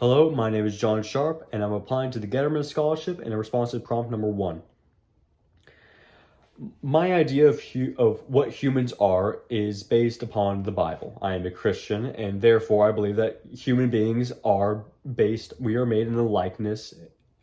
Hello, my name is John Sharp, and I'm applying to the Getterman Scholarship in response to prompt number 1. My idea of what humans are is based upon the Bible. I am a Christian, and therefore I believe that human beings we are made in the likeness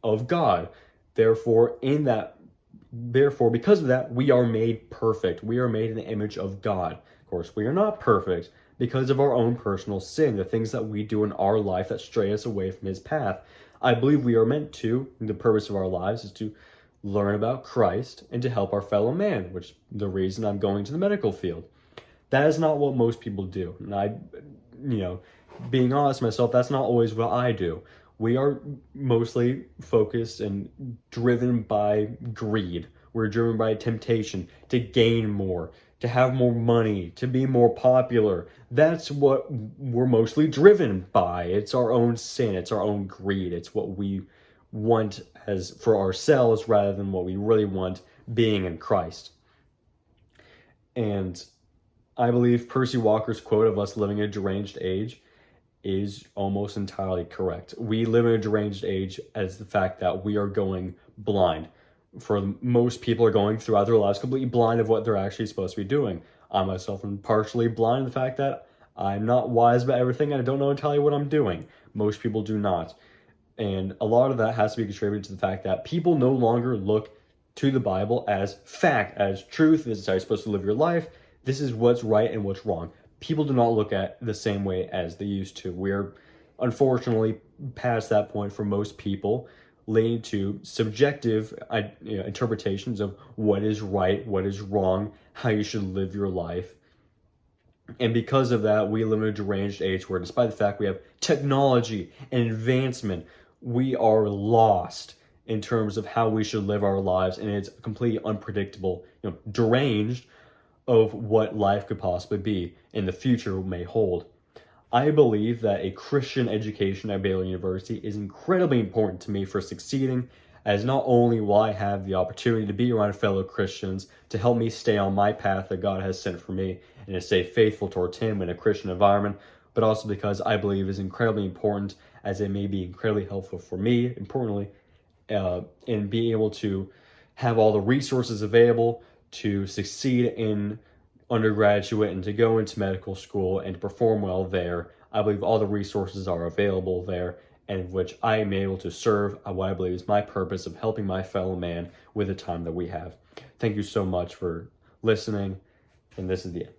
of God. Therefore, because of that, we are made perfect. We are made in the image of God. Of course, we are not perfect because of our own personal sin, the things that we do in our life that stray us away from His path. I believe we are meant to, the purpose of our lives is to learn about Christ and to help our fellow man, which is the reason I'm going to the medical field. That is not what most people do. And being honest with myself, that's not always what I do. We are mostly focused and driven by greed. We're driven by temptation to gain more, to have more money, to be more popular. That's what we're mostly driven by. It's our own sin, it's our own greed, it's what we want as for ourselves rather than what we really want being in Christ. And I believe Percy Walker's quote of us living in a deranged age is almost entirely correct. We live in a deranged age as the fact that we are going blind. For most people are going throughout their lives completely blind of what they're actually supposed to be doing. I myself am partially blind to the fact that I'm not wise about everything and I don't know entirely what I'm doing. Most people do not. And a lot of that has to be contributed to the fact that people no longer look to the Bible as fact, as truth. This is how you're supposed to live your life. This is what's right and what's wrong. People do not look at the same way as they used to. We're unfortunately past that point for most people, leading to subjective interpretations of what is right, what is wrong, how you should live your life. And because of that, we live in a deranged age where, despite the fact we have technology and advancement, we are lost in terms of how we should live our lives, and it's completely unpredictable, deranged of what life could possibly be and the future may hold. I believe that a Christian education at Baylor University is incredibly important to me for succeeding, as not only will I have the opportunity to be around fellow Christians to help me stay on my path that God has sent for me and to stay faithful towards Him in a Christian environment, but also because I believe is incredibly important, as it may be incredibly helpful for me, importantly, in being able to have all the resources available to succeed in undergraduate and to go into medical school and to perform well there. I believe all the resources are available there, and which I am able to serve what I believe is my purpose of helping my fellow man with the time that we have. Thank you so much for listening, and this is the end.